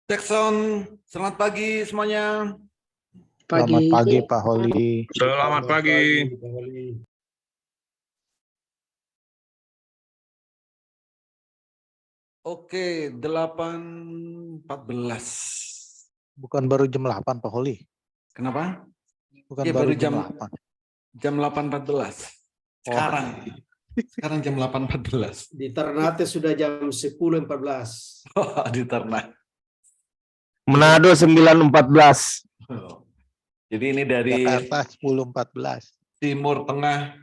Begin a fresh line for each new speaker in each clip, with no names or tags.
Jackson, selamat pagi semuanya.
Selamat pagi Pak Holi.
Selamat pagi.
Oke, 8.14.
Bukan baru jam 8 Pak Holi?
Kenapa?
Bukan
Ya,
baru
baru
jam 8.
Jam 8.14. Sekarang. Sekarang jam 8.14.
Di Ternate sudah jam 10.14.
Di Ternate.
Manado 9.14.
Jadi ini dari
Jakarta 10.14.
timur, tengah,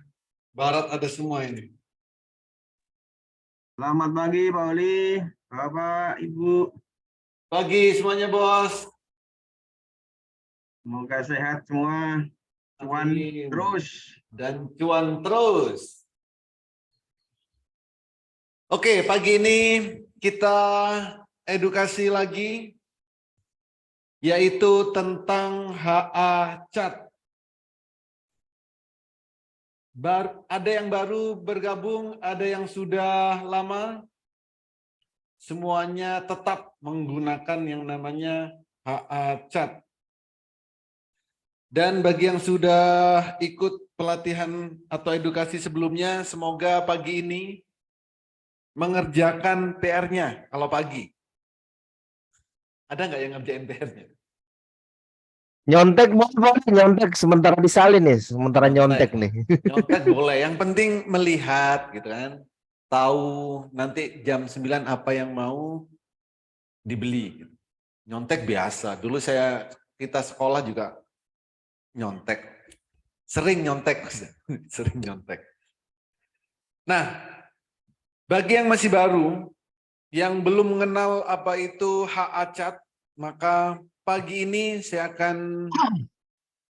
barat ada semua ini.
Selamat pagi Pak Oli, Bapak, Ibu.
Pagi semuanya bos.
Semoga sehat semua. Cuan
Amin.
terus.
Dan cuan terus. Oke, pagi ini kita edukasi lagi, yaitu tentang HA Chat. Ada yang baru bergabung, ada yang sudah lama. Semuanya tetap menggunakan yang namanya HA Chat. Dan bagi yang sudah ikut pelatihan atau edukasi sebelumnya, semoga pagi ini mengerjakan PR-nya kalau pagi. Ada nggak yang ngerjain PR-nya?
Nyontek boleh, nyontek sementara disalin nih, sementara nyontek nih.
Nyontek boleh, yang penting melihat gitu kan. Tahu nanti jam 9 apa yang mau dibeli. Nyontek biasa. Dulu kita sekolah juga nyontek. Sering nyontek. Sering nyontek. Nah, bagi yang masih baru, yang belum mengenal apa itu HA Chat, maka pagi ini saya akan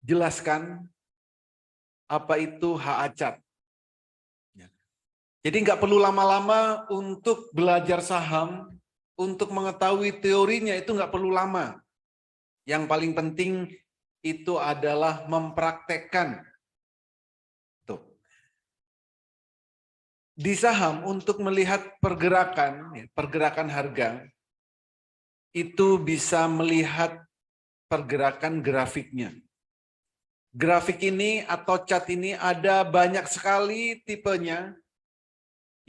jelaskan apa itu HA Chat. Jadi nggak perlu lama-lama untuk belajar saham, untuk mengetahui teorinya itu nggak perlu lama. Yang paling penting itu adalah mempraktekkan. Tuh. Di saham untuk melihat pergerakan harga, itu bisa melihat pergerakan grafiknya. Grafik ini atau chart ini ada banyak sekali tipenya.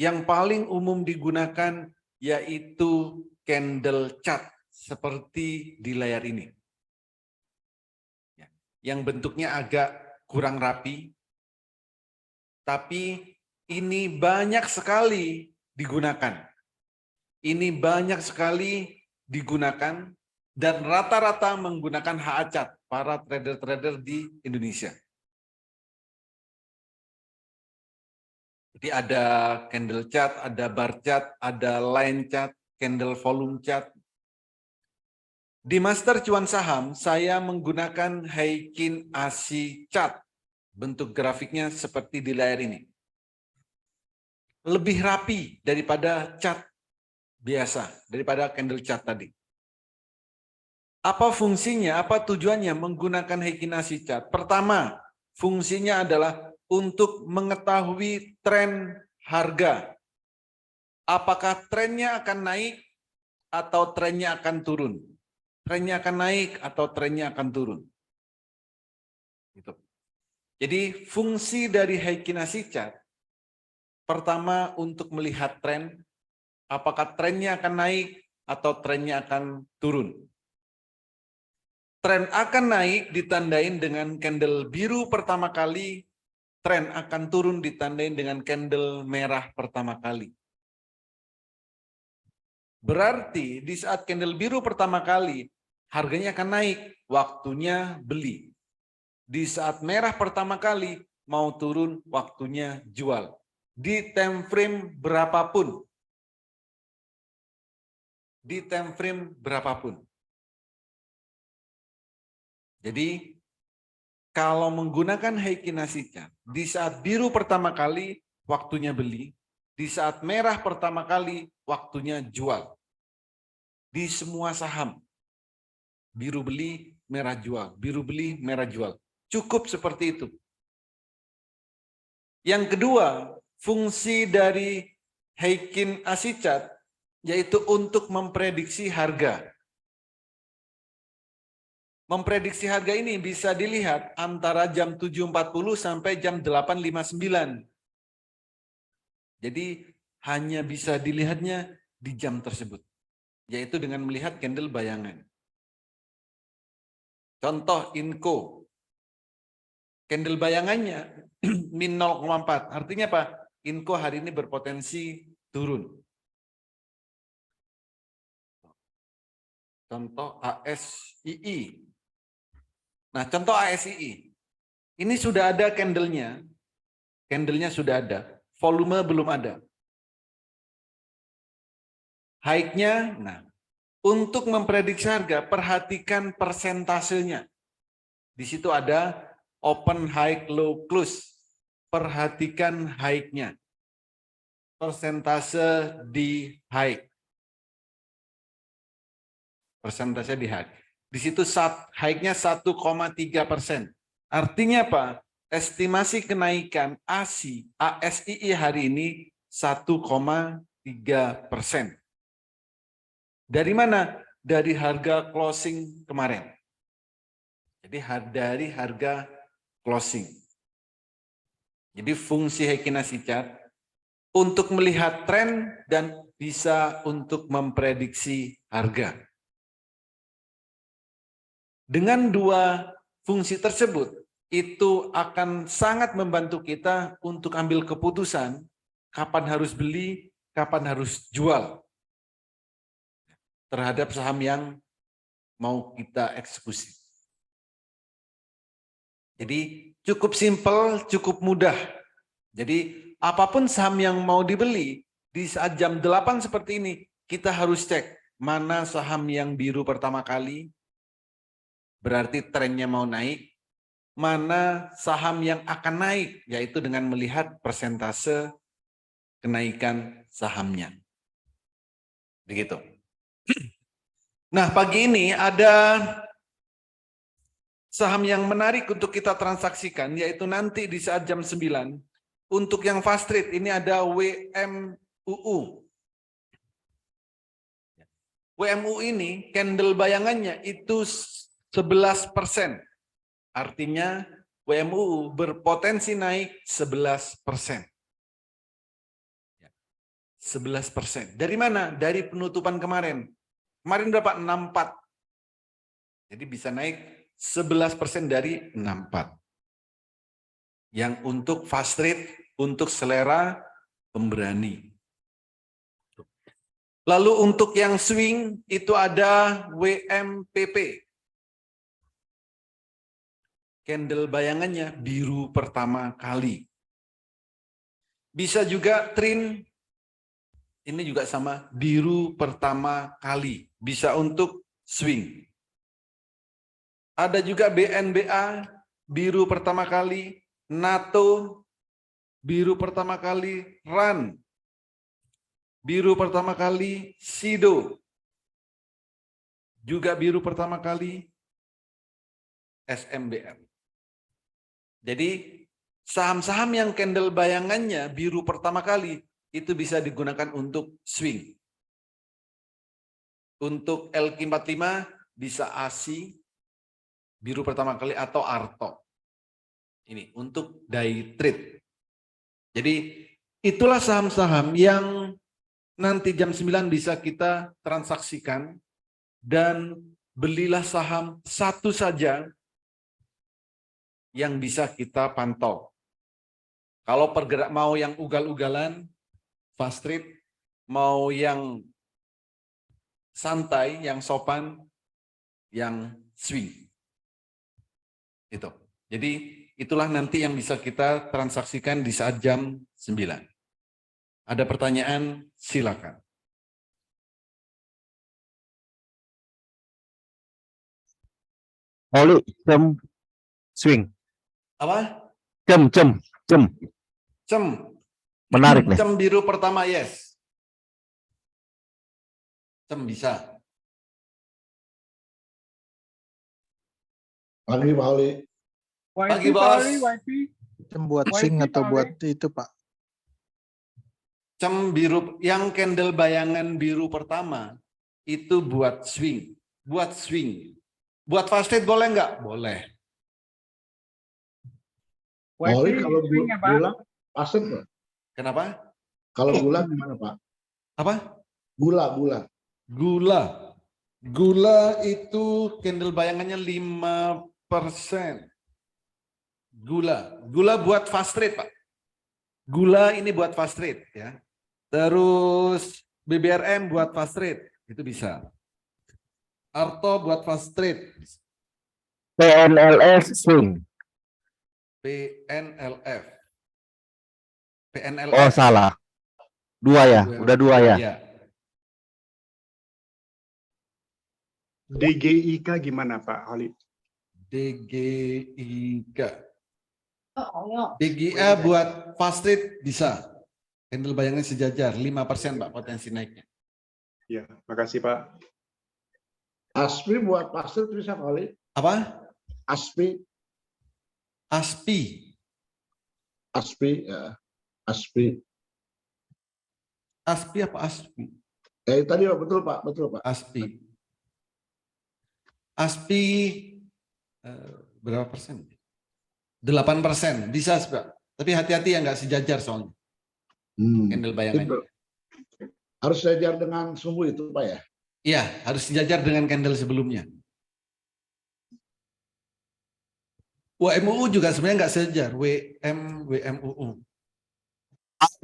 Yang paling umum digunakan yaitu candle chart seperti di layar ini. Yang bentuknya agak kurang rapi, tapi ini banyak sekali digunakan. Ini banyak sekali digunakan dan rata-rata menggunakan HA Chat para trader-trader di Indonesia. Jadi ada candle chart, ada bar chart, ada line chart, candle volume chart. Di Master Cuan Saham, saya menggunakan Heikin ASI chart. Bentuk grafiknya seperti di layar ini. Lebih rapi daripada chart biasa, daripada candle chart tadi. Apa fungsinya, apa tujuannya menggunakan Heikin ASI chart? Pertama, fungsinya adalah untuk mengetahui tren harga. Apakah trennya akan naik atau trennya akan turun? Trennya akan naik atau trennya akan turun. Gitu. Jadi fungsi dari Heikin ASI Chart pertama untuk melihat tren, apakah trennya akan naik atau trennya akan turun. Tren akan naik ditandain dengan candle biru pertama kali, tren akan turun ditandain dengan candle merah pertama kali. Berarti di saat candle biru pertama kali, harganya akan naik, waktunya beli. Di saat merah pertama kali, mau turun, waktunya jual. Di time frame berapapun. Di time frame berapapun. Jadi, kalau menggunakan Heikin ASI Chart, di saat biru pertama kali, waktunya beli. Di saat merah pertama kali, waktunya jual. Di semua saham. Biru beli, merah jual. Biru beli, merah jual. Cukup seperti itu. Yang kedua, fungsi dari Heikin ASI Chart yaitu untuk memprediksi harga. Memprediksi harga ini bisa dilihat antara jam 7.40 sampai jam 8.59. Jadi hanya bisa dilihatnya di jam tersebut, yaitu dengan melihat candle bayangan. Contoh Inco, candle bayangannya min 0,4. Artinya apa? Inco hari ini berpotensi turun. Contoh ASII. Nah, contoh ASII. Ini sudah ada candlenya. Candlenya sudah ada. Volume belum ada. High-nya, nah, untuk memprediksi harga, perhatikan persentasenya. Di situ ada open, high, low, close. Perhatikan high-nya. Persentase di high. Persentase di high. Di situ high-nya 1,3%. Artinya apa? Estimasi kenaikan ASII hari ini 1,3%. Dari mana? Dari harga closing kemarin. Jadi dari harga closing. Jadi fungsi Heikinasi chart untuk melihat tren dan bisa untuk memprediksi harga. Dengan dua fungsi tersebut, itu akan sangat membantu kita untuk ambil keputusan kapan harus beli, kapan harus jual terhadap saham yang mau kita eksekusi. Jadi cukup simpel, cukup mudah. Jadi apapun saham yang mau dibeli, di saat jam 8 seperti ini, kita harus cek mana saham yang biru pertama kali, berarti trennya mau naik, mana saham yang akan naik, yaitu dengan melihat persentase kenaikan sahamnya. Begitu. Nah, pagi ini ada saham yang menarik untuk kita transaksikan, yaitu nanti di saat jam 9. Untuk yang fast trade, ini ada WMUU. WMU ini, candle bayangannya itu 11%. Artinya WMU berpotensi naik 11%. 11%. Dari mana? Dari penutupan kemarin. Kemarin berapa? 64. Jadi bisa naik 11% dari 64. Yang untuk fast trade, untuk selera pemberani. Lalu untuk yang swing itu ada WMPP. Candle bayangannya biru pertama kali. Bisa juga trin, ini juga sama, biru pertama kali. Bisa untuk swing. Ada juga BNBA, biru pertama kali. NATO, biru pertama kali. RAN, biru pertama kali. SIDO, juga biru pertama kali. SMBR. Jadi saham-saham yang candle bayangannya biru pertama kali itu bisa digunakan untuk swing. Untuk LQ45 bisa ASI biru pertama kali atau ARTO. Ini untuk day trade. Jadi itulah saham-saham yang nanti jam 9 bisa kita transaksikan, dan belilah saham satu saja yang bisa kita pantau. Kalau pergerak mau yang ugal-ugalan, fast trade, mau yang santai, yang sopan, yang swing. Itu. Jadi itulah nanti yang bisa kita transaksikan di saat jam 9. Ada pertanyaan? Silakan.
Oli, jam swing.
Apa?
Jam.
Cem.
Menarik nih.
Cem biru pertama, yes. Cem bisa.
Pagi Pak Oli.
Pagi, Bos.
Cem buat swing atau buat itu Pak?
Cem biru, yang candle bayangan biru pertama, itu buat swing. Buat swing. Buat fast trade boleh nggak? Boleh.
Boleh kalau gula pasir Pak.
Kenapa?
Kalau gula gimana Pak?
Apa?
Gula.
Gula. Gula itu candle bayangannya 5%. Gula buat fast trade, Pak. Gula ini buat fast trade ya. Terus BBRM buat fast trade, itu bisa. Arto buat fast trade.
PNLF swing.
PNLF. PNLF.
Oh salah. Dua ya, udah dua ya.
Ya.
DGIK gimana Pak Holid?
DGIK. DGA buat fast trade bisa. Candle bayangan sejajar 5% Pak potensi naiknya.
Ya, makasih Pak.
ASPI buat pasir bisa kali.
Apa?
ASPI ya. ASPI.
ASPI apa ASPI?
Tadi Pak, betul Pak.
ASPI. ASPI berapa persen? 8%. Bisa Pak. Tapi hati-hati ya nggak sejajar soalnya. Candle bayangannya.
Harus sejajar dengan sumbu itu Pak ya?
Iya, harus sejajar dengan candle sebelumnya. WMUU juga sebenarnya nggak sejajar. WMUU.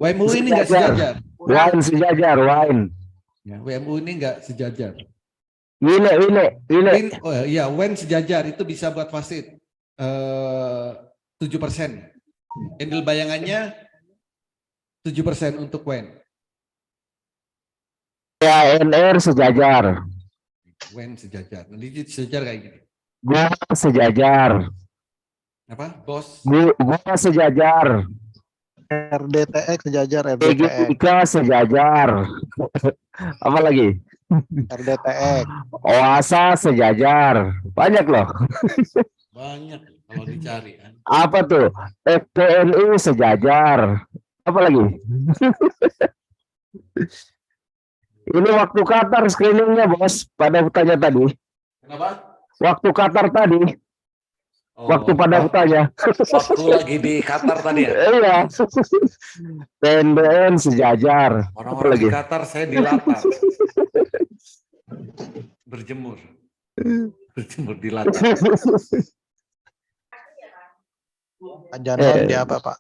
WMUU ini nggak sejajar.
Wine sejajar, wine.
Ya, WMUU ini nggak sejajar.
Wine.
Oh iya, WEN sejajar itu bisa buat fasit 7%. Candle bayangannya 7% untuk WEN.
PANR sejajar.
WEN sejajar. Nanti sejajar kayak gini.
Gua sejajar.
Apa, bos?
Gua sejajar.
RDTX sejajar RDTX.
DGIK sejajar. Apa lagi?
RDTX.
OASA sejajar. Banyak loh.
Banyak kalau dicari. Kan.
Apa tuh? FPNU sejajar. Apa lagi? Ini waktu Qatar screeningnya bos. Pada tanya tadi.
Kenapa?
Waktu Qatar tadi.
Oh,
Waktu pada tanya.
waktu lagi di Qatar tadi ya.
Iya. PNBN sejajar. Apa
Orang-orang
lagi?
di Qatar saya dilatar. Berjemur di latar.
Pak Januar dia apa Pak?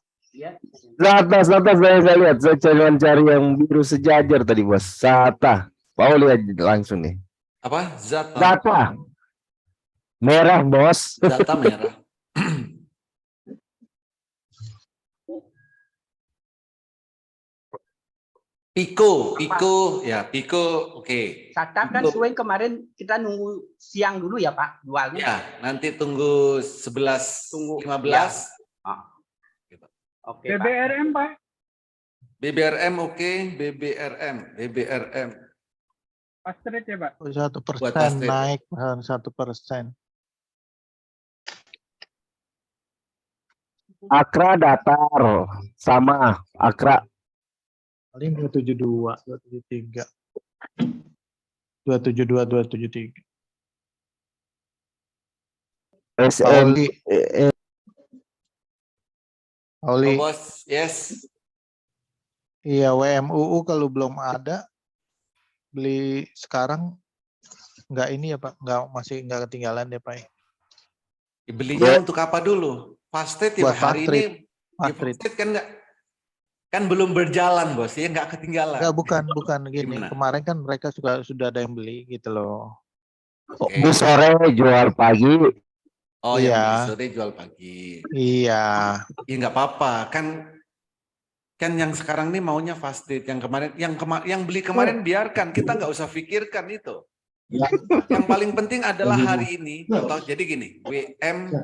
Atas saya lihat. Saya cuma cari yang biru sejajar tadi bos. Sata. Mau lihat langsung nih.
Apa? Zata.
Zata. Merah bos.
Zata merah. Pico, ya Pico, oke.
Sata kan swing kemarin kita nunggu siang dulu ya Pak, jualnya.
Ya, nanti tunggu 11.15.
Oke,
BBRM Pak.
BBRM oke, BBRM.
Fast trade ya Pak.
1%
Buat fast trade.
naik 1%.
Akra datar. Sama. Akra.
Paling 272, 273. 272, 273.
SM.
Oli,
Oh, bos, yes.
iya WMUU kalau belum ada beli sekarang nggak ini ya Pak, masih nggak ketinggalan deh Pak.
Belinya untuk apa dulu? Fast trade ya
Buat
Pak?
fast
Hari
trade.
ini
Fast
ya,
trade.
fast trade kan belum berjalan bos, ya nggak ketinggalan.
Enggak, bukan gini.
Gimana?
Kemarin kan mereka sudah ada yang beli gitu loh.
Oke.
Bu sore jual pagi.
Oh
Iya.
yang sore jual pagi.
Iya.
Ya nggak apa-apa, kan yang sekarang nih maunya fast trade. Yang kemarin, yang beli kemarin biarkan, kita nggak usah pikirkan itu.
Ya.
Yang paling penting adalah hari ini. Contoh, jadi gini, WM,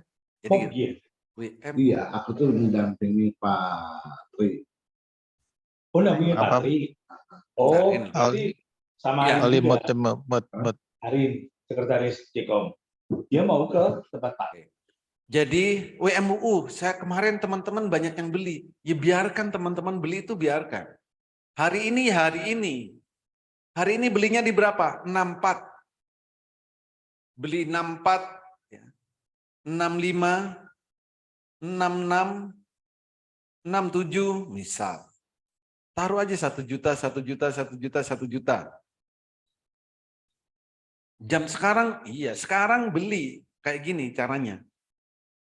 jadi gini, WM.
Iya, aku tuh mendampingi Pak Tri.
Oh, namanya
Apa?
Pak Tri.
Oh,
Oh,
ini.
berarti sama
Ya.
Oli
juga.
mut.
Arin, sekretaris Ckom. Dia mau ke tempat Pak.
Jadi WMUU, saya kemarin teman-teman banyak yang beli. Ya biarkan teman-teman beli itu biarkan. Hari ini belinya di berapa? 64. beli 64, ya, 65, 66, 67 misal. Taruh aja 1 juta, 1 juta, 1 juta, 1 juta. Jam sekarang, iya sekarang beli kayak gini caranya.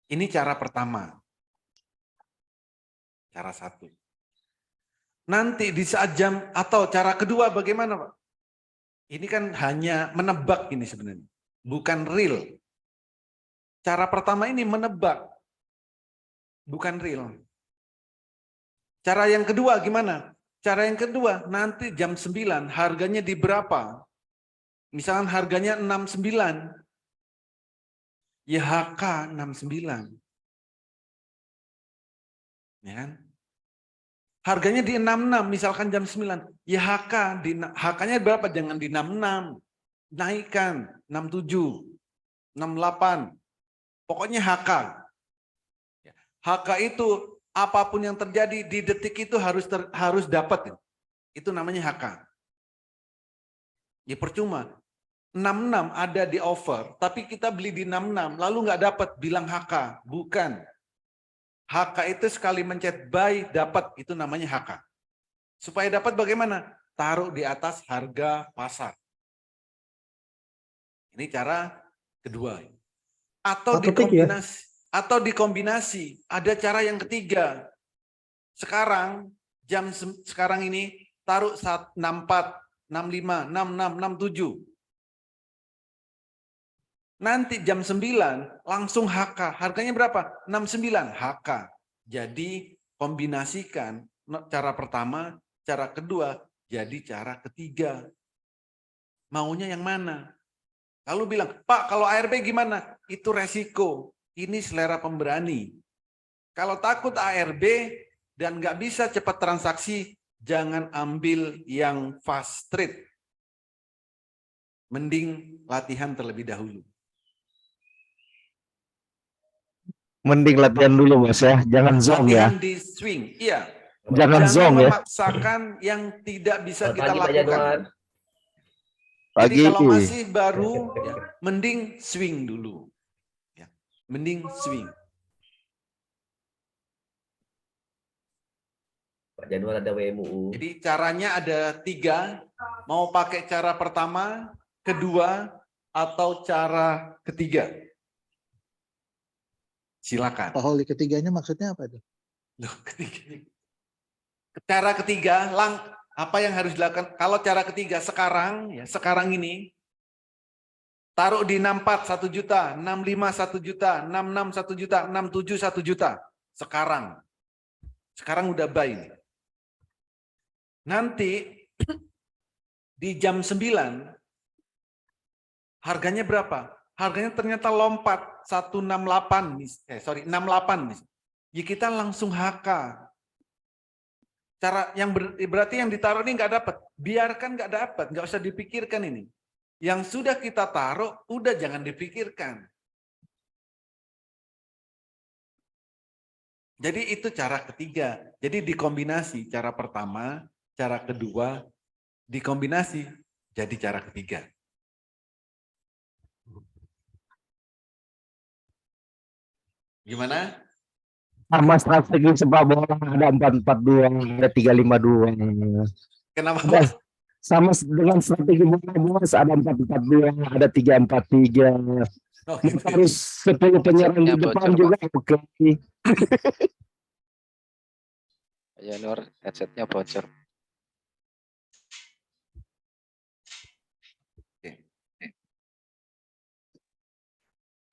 Ini cara pertama. Cara satu. Nanti di saat jam atau cara kedua bagaimana Pak? Ini kan hanya menebak ini sebenarnya. Bukan real. Cara pertama ini menebak. Bukan real. Cara yang kedua gimana? Cara yang kedua nanti jam 9 harganya di berapa? Misalkan harganya 69. Ya HK 69. Ya kan? Harganya di 66 misalkan jam 9. Ya HK-nya berapa? Jangan di 66. Naikkan 67, 68. Pokoknya HK. HK itu apapun yang terjadi di detik itu harus dapat. Itu namanya HK. Ya percuma. 66 ada di offer, tapi kita beli di 66, lalu nggak dapat, bilang HK. Bukan. HK itu sekali mencet buy, dapat. Itu namanya HK. Supaya dapat bagaimana? Taruh di atas harga pasar. Ini cara kedua. Atau dikombinasi. Ada cara yang ketiga. Sekarang, sekarang ini, taruh 64, 65, 66, 67. Nanti jam 9 langsung HK. Harganya berapa? 69 HK. Jadi kombinasikan cara pertama, cara kedua, jadi cara ketiga. Maunya yang mana? Lalu bilang, Pak kalau ARB gimana? Itu resiko. Ini selera pemberani. Kalau takut ARB dan nggak bisa cepat transaksi, jangan ambil yang fast trade. Mending latihan terlebih dahulu.
Mending latihan dulu Bos ya, jangan zong ya.
Latihan di swing, iya.
Jangan zong ya.
Memaksakan yang tidak bisa kita
Pagi, Pak
lakukan.
Januar.
Jadi
Pagi.
kalau masih baru, ya, mending swing dulu. Ya, mending swing.
Pak Januar ada WMUU.
Jadi caranya ada 3. Mau pakai cara pertama, kedua, atau cara ketiga. Silakan.
Pak Holi, ketiganya maksudnya apa itu?
Loh, ketiga. Cara ketiga, apa yang harus dilakukan? Kalau cara ketiga sekarang, ya sekarang ini, taruh di 64 1 juta, 65 1 juta, 66 1 juta, 67 1 juta. Sekarang udah buy nih. Nanti di jam 9 harganya berapa? Harganya ternyata lompat 68 68. Ya kita langsung HK. Cara yang berarti yang ditaruh ini nggak dapat. Biarkan nggak dapat, nggak usah dipikirkan ini. Yang sudah kita taruh, udah jangan dipikirkan. Jadi itu cara ketiga. Jadi dikombinasi cara pertama, cara kedua, dikombinasi jadi cara ketiga. Gimana?
Sama strategi sepak bola ada 4-4-2, ada 3-5-2.
Kenapa?
Sama dengan strategi bola Bos, ada 4-4-2, ada 3-4-3.
Oh, gitu.
Harus 10 penyerang di depan juga oke.
Januar headsetnya bocor.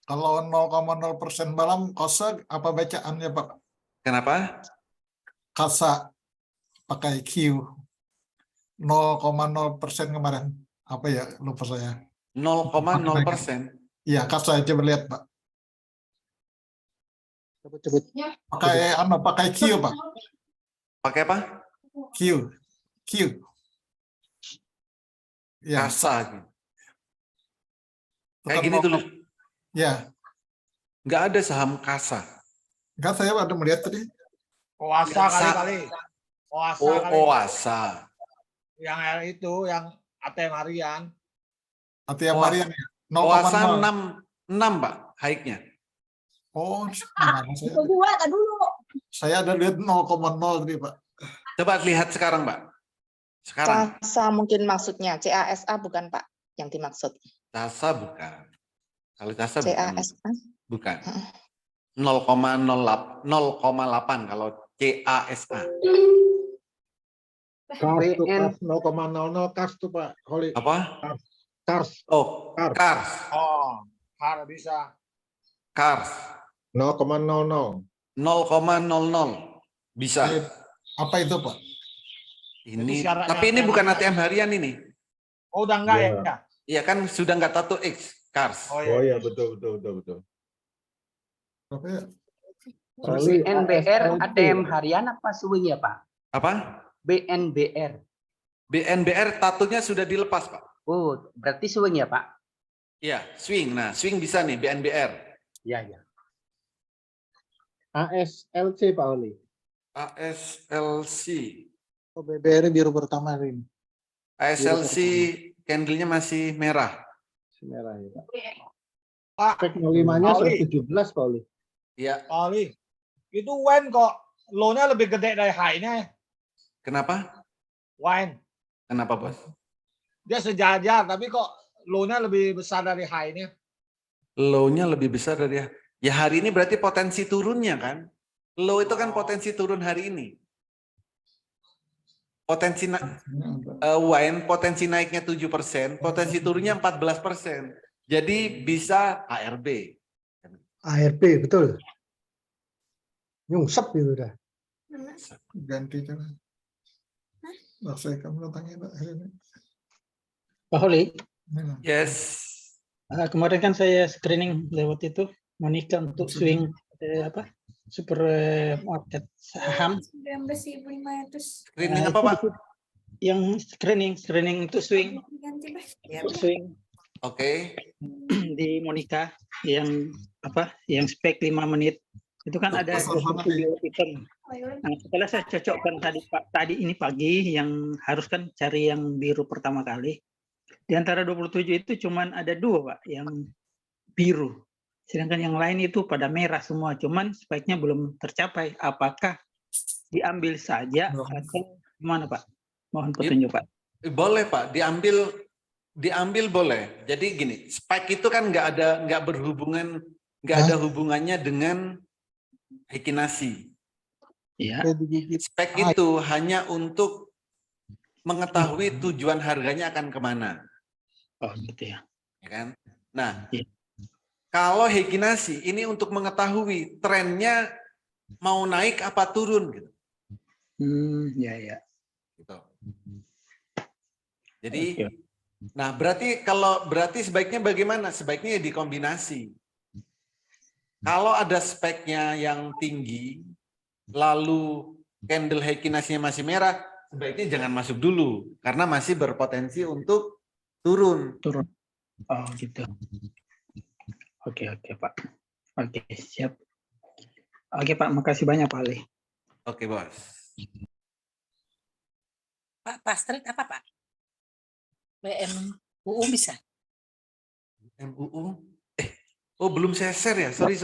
Kalau 0,0% malam kosa apa bacaannya Pak?
Kenapa?
Kasa pakai Q 0,0% kemarin. Apa ya? Lupa saya.
0,0%.
Iya, kasa coba lihat Pak.
Coba.
Pakai Q Pak.
Pakai apa?
Q. Ya,
Kasa. Kayak gini tuh.
ya.
Nggak ada saham kasa.
Enggak, saya ada melihat tadi.
Oasa kali-kali.
Oasa.
Yang itu, yang ATM harian.
ATM harian ya.
OASA 6 Pak, high-nya.
Oh, gimana saya?
Gua tak dulu.
Saya ada lihat 0,0 tadi, Pak.
Coba lihat sekarang, Pak. Sekarang.
CASA mungkin maksudnya. CASA bukan Pak yang dimaksud.
CASA bukan. Kalau CASA bukan.
CASA.
Bukan. 0,8 kalau CASA.
Kars tuh, kars 0,00 kars tuh Pak Holi.
Apa?
Kars.
Oh, kars.
Oh, harus bisa.
Kars.
0,00.
0,00 bisa.
Apa itu, Pak?
Ini,
Itu syaratnya
tapi ini
yang
bukan
mana?
ATM harian ini.
Oh, udah enggak
Iya.
ya?
Iya kan sudah nggak tato X, kars.
Oh,
Oh
iya.
iya betul.
Apa ya?
Holi,
BNBR
ASLC.
ATM harian apa swing ya Pak?
Apa?
BNBR.
BNBR tatonya sudah dilepas, Pak.
Oh, berarti swing ya Pak?
Iya, swing. Nah, swing bisa nih BNBR.
Iya, iya.
ASLC Pak Holi.
ASLC.
Oh, BBR biru pertama ini.
ASLC candle-nya masih merah.
Merah ya Pak.
Pak,
Spek 05-nya
Holi.
117 Pak Holi.
Iya.
Ali, itu wine kok low-nya lebih gede dari high-nya.
Kenapa?
Wine.
Kenapa, Bos?
Dia sejajar, tapi kok low-nya lebih besar dari high-nya.
Low-nya lebih besar dari ya hari ini berarti potensi turunnya kan? Low itu kan potensi turun hari ini. Potensi wine potensi naiknya 7%, potensi turunnya 14%. Jadi bisa ARB.
ARP betul. Nyungsep gitu udah.
Ganti kan. Nah, saya kamu tanya
Pak Holi,
Yes.
kemarin kan saya screening lewat itu Monica untuk swing super market saham.
19.500.
Screening apa, Pak?
Yang screening untuk swing. Swing
Oke.
di Monica yang yang spek 5 menit itu kan ada 27 item. Nah, setelah saya cocokkan tadi ini pagi yang harus kan cari yang biru pertama kali. Di antara 27 itu cuman ada 2 Pak yang biru. Sedangkan yang lain itu pada merah semua, cuman speknya belum tercapai. Apakah diambil saja atau gimana Pak? Mohon petunjuk Pak.
Boleh, Pak, diambil boleh. Jadi gini, spike itu kan nggak ada hubungannya dengan Heikinasi.
Ya.
Spek itu hanya untuk mengetahui tujuan harganya akan kemana.
Oh, gitu ya.
Ya kan? Nah, kalau Heikinasi ini untuk mengetahui trennya mau naik apa turun gitu.
Ya.
Gitu. Jadi, nah berarti sebaiknya bagaimana? Sebaiknya dikombinasi. Kalau ada speknya yang tinggi, lalu candle Heikinasinya masih merah, sebaiknya jangan masuk dulu karena masih berpotensi untuk turun.
Oh, gitu. Oke Pak. Oke, siap. Oke Pak, makasih banyak Pak Ali.
Oke, Bos.
Pak, Pastret apa Pak? WMUU bisa?
MUU? Oh, belum saya share ya? Sorry.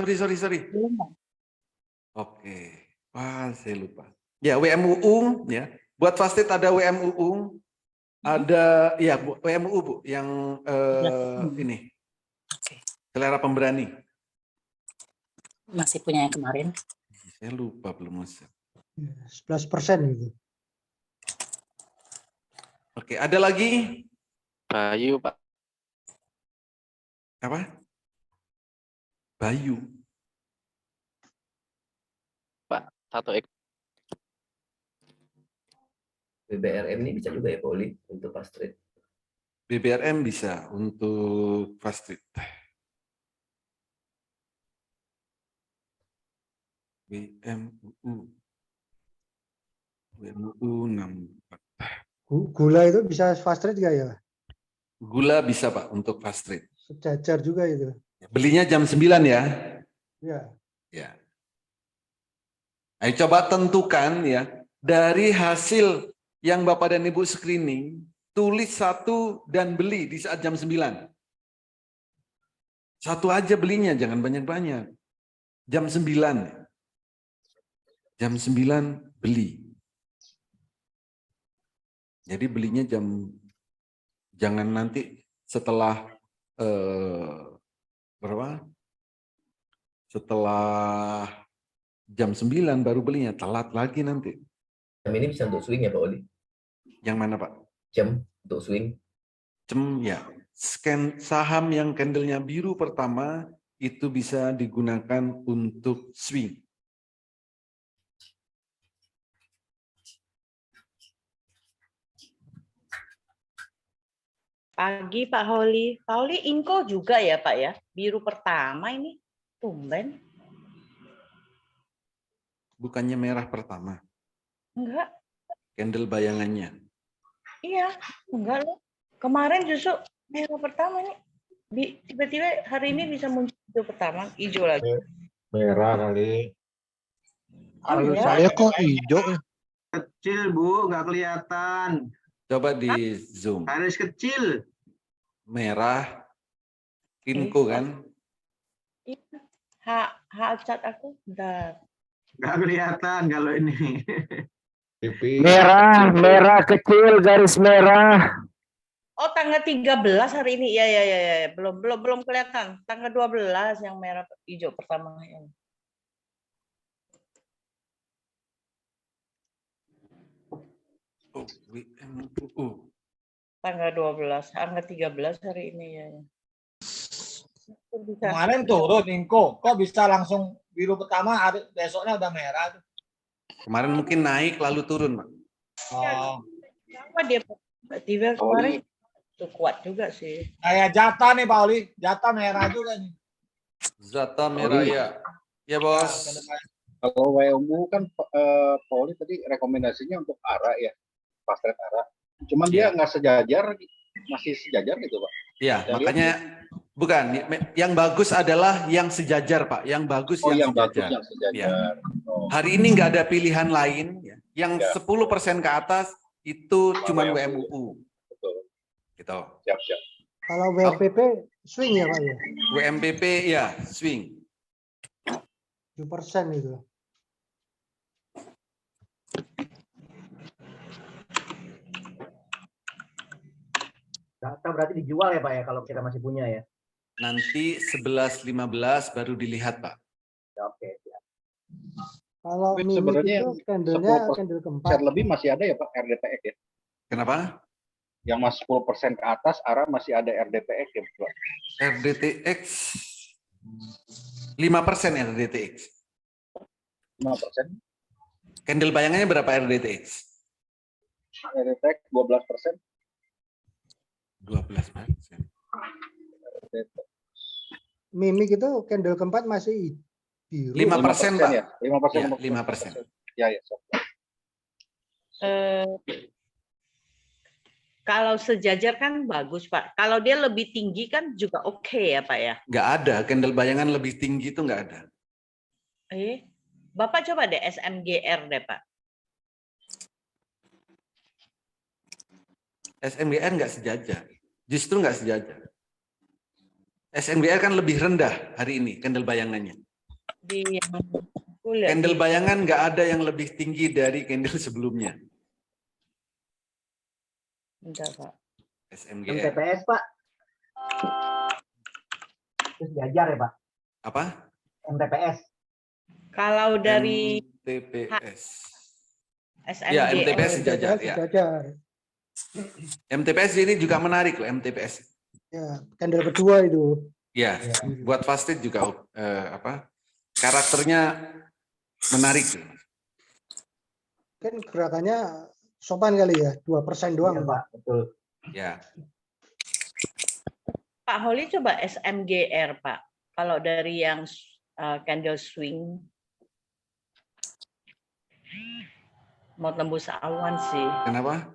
Oke. Wah, saya lupa. Ya, WMUU ya. Buat Fasted ada WMUU. Ada ya WMUU Bu yang ini. Selera pemberani.
Masih punya yang kemarin.
Saya lupa belum share.
11% gitu.
Oke, ada lagi?
Bayu, Pak.
Apa? Bayu.
Pak, satu
BBRM ini bisa juga ya, Pak Oli, untuk fast trade.
BBRM bisa untuk fast trade. WMUU 64.
Gula itu bisa fast trade nggak ya?
Gula bisa Pak untuk fast trade.
Sejajar juga itu.
Belinya jam 9 ya.
Ya.
Ya. Ayo coba tentukan ya dari hasil yang Bapak dan Ibu screening, tulis 1 dan beli di saat jam 9. Satu aja belinya, jangan banyak-banyak. Jam 9. Jam 9 beli. Jadi belinya jangan nanti setelah berapa? Setelah jam 9 baru belinya, telat lagi nanti.
Jam ini bisa untuk swing ya Pak Oli?
Yang mana Pak?
Jam untuk swing.
Jam ya. Scan saham yang candlenya biru pertama itu bisa digunakan untuk swing.
Pagi Pak Holi. Pak Holi Inco juga ya Pak ya? Biru pertama ini. Tumben.
Bukannya merah pertama.
Enggak.
Candle bayangannya.
Iya. Enggak loh. Kemarin justru merah pertama nih. Tiba-tiba hari ini bisa muncul hijau pertama. Hijau lagi.
Merah kali.
Kalau
Iya.
saya kok hijau ya?
Kecil Bu, nggak kelihatan.
Coba di zoom.
Garis kecil.
Merah. Inco kan?
Cat aku. Bentar.
Nggak kelihatan kalau ini.
Merah kecil garis merah.
Oh, tanggal 13 hari ini. Ya. Belum kelihatan. Tanggal 12 yang merah hijau pertama yang. Tanggal 12, tanggal 13 hari ini ya.
Kemarin turun Inco, kok bisa langsung biru pertama, besoknya udah merah.
Kemarin mungkin naik lalu turun, Pak.
Oh.
Kenapa dia tiba kemarin itu kuat juga sih.
Kayak jatah nih Pak Oli, jatah merah juga nih.
Zata merah ya. Ya bos.
Kalau WMU kan Pak Oli tadi rekomendasinya untuk ARA ya, fast trade ARA. Cuman dia nggak sejajar, masih sejajar gitu Pak.
Iya, makanya bukan. Yang bagus adalah yang sejajar Pak. Yang bagus yang sejajar.
Yang sejajar.
Ya. Hari ini nggak ada pilihan lain. Ya. Yang 10% ke atas itu cuma WMUU.
Betul.
Gitu.
Siap.
Kalau WMPP swing ya Pak ya?
WMPP ya swing.
7% itu.
Data berarti dijual ya Pak ya kalau kita masih punya ya.
Nanti 11.15 baru dilihat Pak.
Oke.
Kalau mimik
sebenarnya
itu candle-nya candle keempat.
lebih masih ada ya Pak RDPX ya.
Kenapa?
Yang masih 10% ke atas ARA masih ada RDPX ya Pak.
RDTX 5% RDTX.
5%.
Candle bayangannya berapa RDTX?
RDPX 12%.
12%.
Mimik itu candle keempat masih biru.
5% Pak.
Ya, 5%.
5%.
Ya.
Kalau sejajar kan bagus Pak. Kalau dia lebih tinggi kan juga oke ya Pak ya.
Nggak ada, candle bayangan lebih tinggi itu nggak ada.
Bapak coba deh SMGR deh Pak.
SMGR nggak sejajar. Justru nggak sejajar. SMGR kan lebih rendah hari ini candle bayangannya. Candle bayangan nggak ada yang lebih tinggi dari candle sebelumnya.
Bentar, Pak.
SMGR.
MTPS Pak. Itu sejajar ya Pak?
Apa?
MTPS.
Kalau dari
MTPS.
SMGR.
Ya, MTPS sejajar. Ya.
Sejajar.
MTPS ini juga menarik loh, MTPS.
Ya, candle kedua itu.
Ya, buat fast trade juga karakternya menarik.
Kan gerakannya sopan kali ya, 2% doang.
Ya, Pak, betul.
Ya.
Pak Holi coba SMGR Pak. Kalau dari yang candle swing mau tembus awan sih.
Kenapa?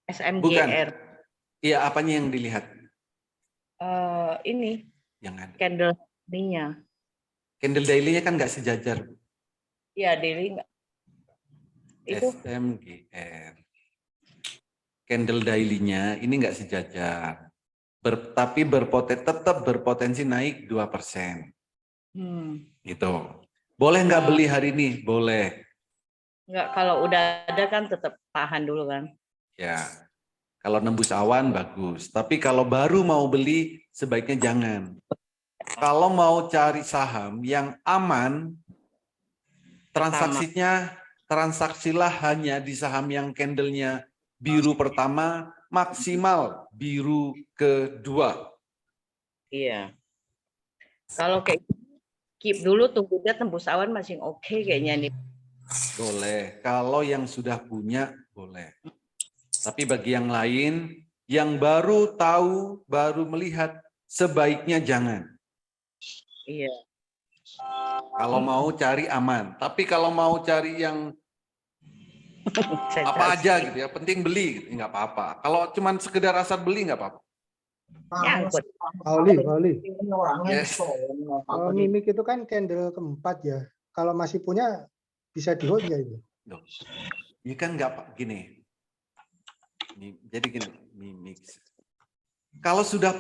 SMGR.
Iya, apanya yang dilihat?
Ini.
Yang ada.
Candle ininya.
Candle daily-nya kan nggak sejajar.
Iya, daily nggak. Itu
SMGR. Candle daily-nya ini nggak sejajar. Tapi tetap berpotensi naik 2%. Gitu. Boleh nggak beli hari ini? Boleh.
Enggak, kalau udah ada kan tetap tahan dulu kan.
Ya. Kalau nembus awan bagus. Tapi kalau baru mau beli sebaiknya jangan. Kalau mau cari saham yang aman, transaksilah hanya di saham yang candlenya biru pertama, maksimal biru kedua.
Iya. Kalau kayak keep dulu, tunggu dia tembus awan masih oke kayaknya nih.
Boleh. Kalau yang sudah punya, boleh. Tapi bagi yang lain, yang baru tahu, baru melihat, sebaiknya jangan.
Iya.
Kalau mau cari aman. Tapi kalau mau cari yang apa aja gitu ya, penting beli, gitu, nggak apa-apa. Kalau cuma sekedar asal beli nggak apa-apa.
Pauli.
Yes.
Mimik itu kan candle keempat ya. Kalau masih punya bisa di hold ya itu.
Ini kan nggak gini. Jadi gini, mimik. Kalau sudah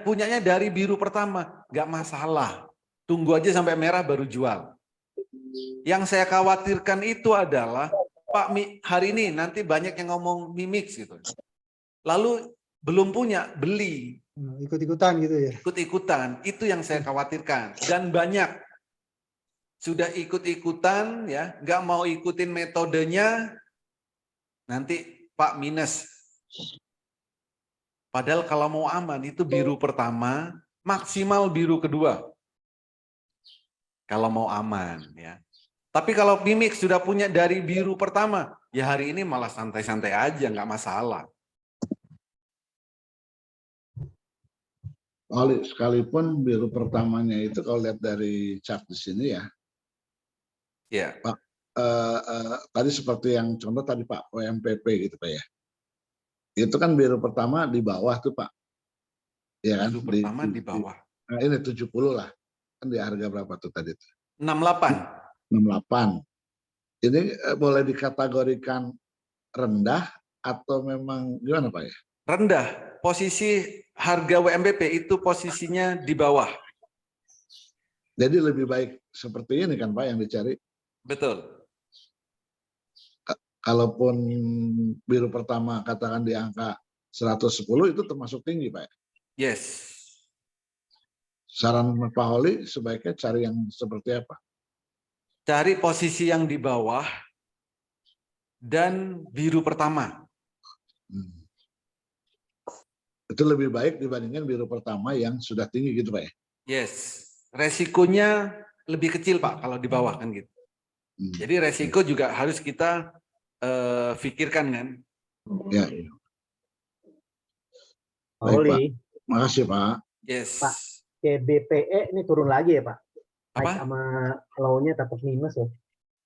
punyanya dari biru pertama, nggak masalah. Tunggu aja sampai merah baru jual. Yang saya khawatirkan itu adalah, Pak, hari ini nanti banyak yang ngomong mimix gitu. Lalu belum punya, beli.
Ikut-ikutan gitu ya?
Ikut-ikutan, itu yang saya khawatirkan. Dan banyak sudah ikut-ikutan, ya, nggak mau ikutin metodenya, nanti Pak minus. Padahal kalau mau aman itu biru pertama, maksimal biru kedua. Kalau mau aman, ya. Tapi kalau mimik sudah punya dari biru pertama, ya hari ini malah santai-santai aja, nggak masalah.
Oli, sekalipun biru pertamanya itu kalau lihat dari chart di sini ya,
ya.
Pak, tadi seperti yang contoh tadi Pak WMPP gitu Pak ya, itu kan biru pertama di bawah tuh Pak, ya kan?
Biru pertama di bawah.
Nah, ini 70 lah, kan di harga berapa tuh tadi tuh?
68.
68. Ini boleh dikategorikan rendah atau memang gimana Pak ya?
Rendah. Posisi harga WMPP itu posisinya di bawah.
Jadi lebih baik seperti ini kan Pak yang dicari?
Betul.
Kalaupun biru pertama katakan di angka 110 itu termasuk tinggi Pak.
Yes.
Saran Pak Holi sebaiknya cari yang seperti apa?
Cari posisi yang di bawah dan biru pertama.
Itu lebih baik dibandingkan biru pertama yang sudah tinggi gitu Pak ya?
Yes. Resikonya lebih kecil Pak kalau di bawah kan gitu. Jadi resiko juga harus kita pikirkan kan.
Ya. Baik, Pak. Makasih Pak.
Yes.
Pak, CBPE ini turun lagi ya Pak?
Apa?
Naik sama low-nya tetap minus ya?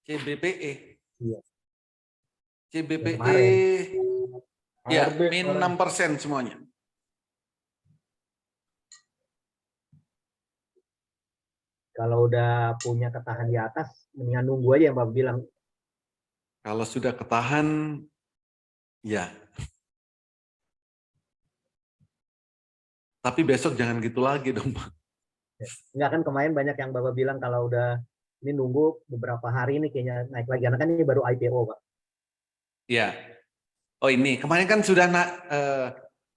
CBPE.
Iya.
CBPE. Ya, min 6% semuanya.
Kalau udah punya ketahan di atas, mendingan nunggu aja yang Bapak bilang.
Kalau sudah ketahan, ya. Tapi besok jangan gitu lagi dong, Pak.
Enggak kan kemarin banyak yang Bapak bilang kalau udah ini nunggu beberapa hari ini kayaknya naik lagi. Karena kan ini baru IPO, Pak.
Iya. Oh ini, kemarin kan sudah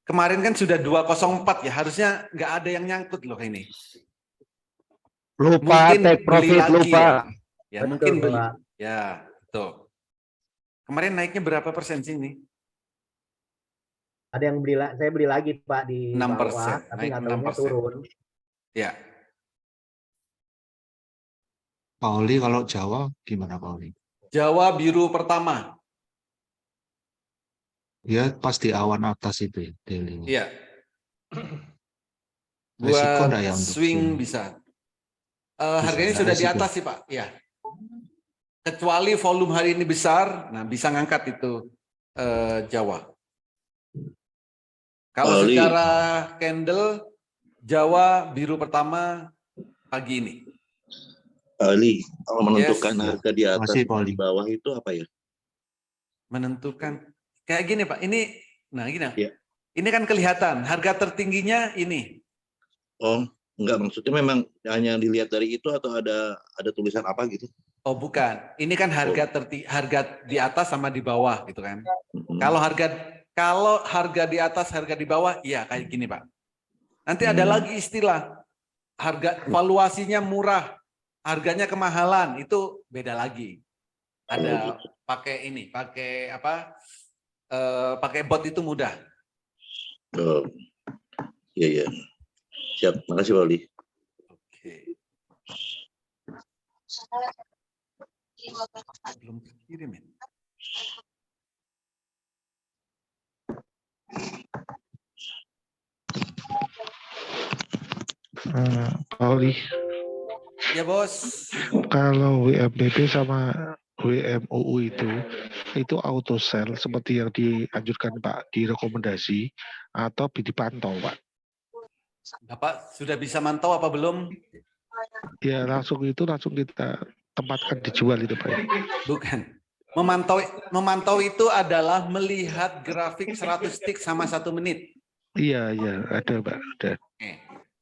kemarin kan sudah 204 ya. Harusnya nggak ada yang nyangkut loh ini.
Lupa
mungkin
take profit, lupa.
Ya, mungkin beli. Ya, tuh. Kemarin naiknya berapa persen sih ini?
Ada yang beli, saya beli lagi Pak di
6%,
bawah, tapi
naik
nggak tahunya
6%.
turun.
Ya.
Pak Oli kalau Jawa gimana Pak Oli?
Jawa biru pertama.
Ya pasti awan atas itu ya, daily.
Iya.
Resiko
Buat
enggak ya untuk
swing bisa. Harganya
Bisa,
sudah di
resiko.
atas sih Pak. Ya. Kecuali volume hari ini besar, nah bisa ngangkat itu Jawa. Kalau
Oli.
secara candle Jawa biru pertama pagi ini.
Ali, kalau menentukan
Yes.
harga di atas
Masih,
dan di bawah itu apa ya?
Menentukan kayak gini Pak. Ini nah gini.
Ya.
Ini kan kelihatan harga tertingginya ini.
Oh, enggak, maksudnya memang hanya dilihat dari itu atau ada tulisan apa gitu?
Oh bukan, ini kan harga harga di atas sama di bawah gitu kan. Kalau harga di atas, harga di bawah, iya kayak gini Pak. Nanti ada lagi istilah harga valuasinya murah, harganya kemahalan, itu beda lagi. Ada pakai ini, pakai apa? Pakai bot itu mudah.
Oh, iya iya. Siap, makasih Pak Oli.
Belum kirim ya?
Pak Oli,
Ya bos.
kalau WMPP sama WMUU itu auto sell seperti yang dianjurkan Pak, direkomendasi atau dipantau Pak?
Bapak sudah bisa mantau apa belum?
Ya langsung kita tempatkan dijual itu Pak.
Bukan. Memantau itu adalah melihat grafik 100 tick sama 1 menit.
Iya, ada Pak, ada.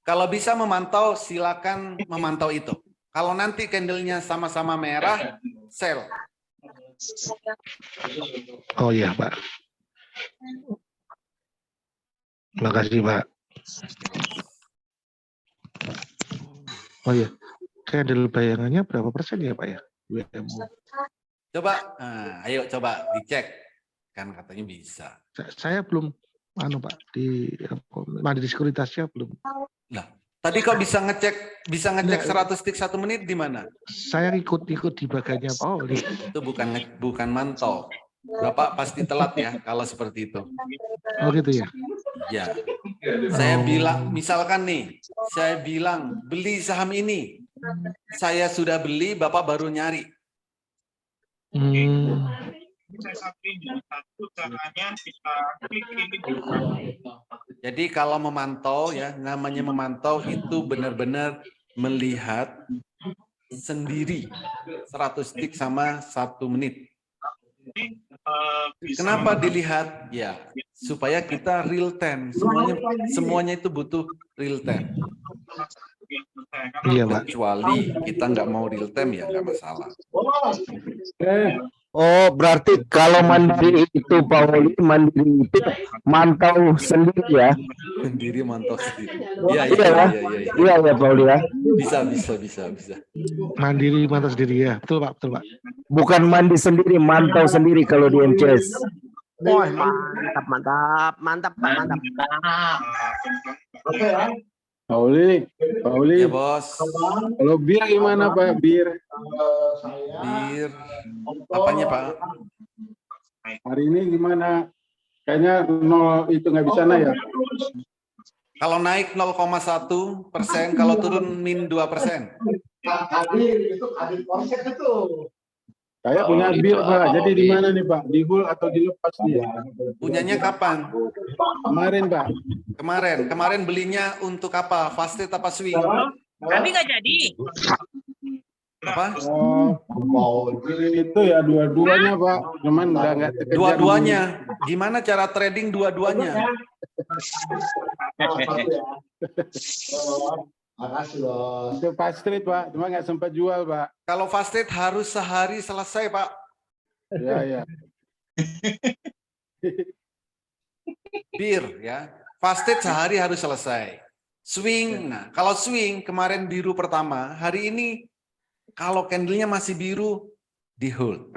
Kalau bisa memantau, silakan memantau itu. Kalau nanti candlenya sama-sama merah, sell.
Oh iya Pak. Terima kasih Pak. Oh iya, candle bayangannya berapa persen ya Pak ya? WMU.
Coba, ayo coba dicek. Kan katanya bisa.
Saya belum, Pak, di Mandiri Sekuritasnya belum.
Nah, tadi kok bisa ngecek 100 tick 1 menit di mana?
Saya ikut di bagiannya Pak Oli.
Itu bukan mantau. Bapak pasti telat ya kalau seperti itu.
Oh gitu ya?
Ya. Saya bilang, misalkan nih, saya bilang beli saham ini. Saya sudah beli, Bapak baru nyari. Jadi kalau memantau ya, namanya memantau itu benar-benar melihat sendiri 100 tick sama 1 menit. Kenapa dilihat? Ya, supaya kita real time. Semuanya itu butuh real time.
Iya, Pak.
Kecuali kita nggak mau real time ya nggak masalah.
Oh, berarti kalau mandiri itu Pak Oli, mandiri itu mantau sendiri ya?
Sendiri mantau sendiri.
Iya ya Pak Oli ya.
Bisa.
Mandiri mantau sendiri ya, betul Pak.
Bukan mandi sendiri, mantau sendiri kalau di MCS.
Wah, mantap.
Pak Oli.
Ya bos.
Kalau bir gimana Pak? Bir.
Apanya Pak?
Hari ini gimana? Kayaknya 0 itu nggak bisa naik ya?
Kalau naik 0,1%, kalau turun min 2%.
Saya punya bir Pak. Jadi di mana nih Pak? Di hold atau dilepas dia?
Punyanya kapan?
Kemarin Pak.
Kemarin belinya untuk apa? Fast trade apa swing?
Tapi nggak jadi.
Apa?
Itu ya dua-duanya Pak. Cuman udah nggak terkejar.
Dua-duanya. Gimana cara trading dua-duanya?
Makasih bos.
Itu fast trade Pak. Cuma nggak sempat jual Pak.
Kalau fast trade harus sehari selesai Pak.
Ya.
Bir ya. Fast trade sehari harus selesai. Swing, nah kalau swing kemarin biru pertama, hari ini kalau candlenya masih biru, di hold.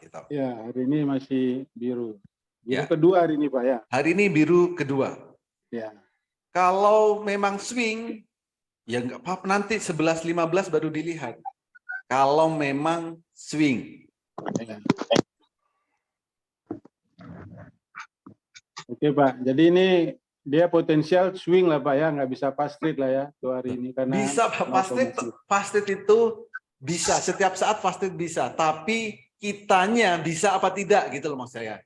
Gitu.
Ya, hari ini masih biru. Biru
Ya.
kedua hari ini Pak ya.
Hari ini biru kedua.
Ya.
Kalau memang swing, ya nggak apa-apa, nanti 11.15 baru dilihat. Kalau memang swing.
Ya. Oke Pak, jadi ini dia potensial swing lah Pak ya, nggak bisa fast trade lah ya tuh hari ini karena
Bisa Pak, fast trade itu bisa, setiap saat fast trade bisa, tapi kitanya bisa apa tidak gitu loh mas saya.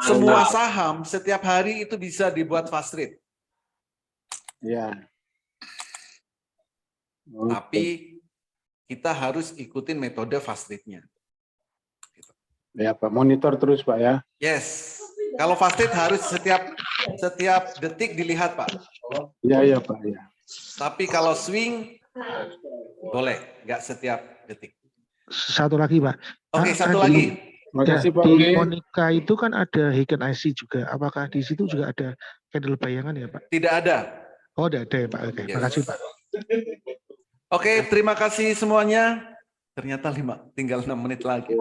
Semua saham setiap hari itu bisa dibuat fast trade.
Ya.
Tapi kita harus ikutin metode fast trade-nya.
Ya Pak, monitor terus Pak ya.
Yes. Kalau fast trade harus setiap detik dilihat, Pak.
Iya Pak. Ya.
Tapi kalau swing boleh, nggak setiap detik.
Satu lagi, Pak.
Oke,
Pak,
satu
di-
lagi.
Makasih, Pak.
Di
Oke.
Monica itu kan ada Heiken IC juga. Apakah di situ juga ada candle bayangan ya, Pak?
Tidak ada.
Oh, tidak ada ya, Pak. Oke,
Yes.
makasih, Pak.
Oke, terima kasih semuanya. Ternyata tinggal 6 menit lagi.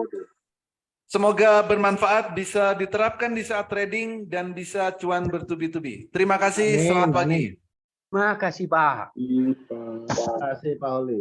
Semoga bermanfaat, bisa diterapkan di saat trading dan bisa cuan bertubi-tubi. Terima kasih,
Amin,
selamat pagi.
amin. Makasih Pak.
Terima kasih Pak Oli.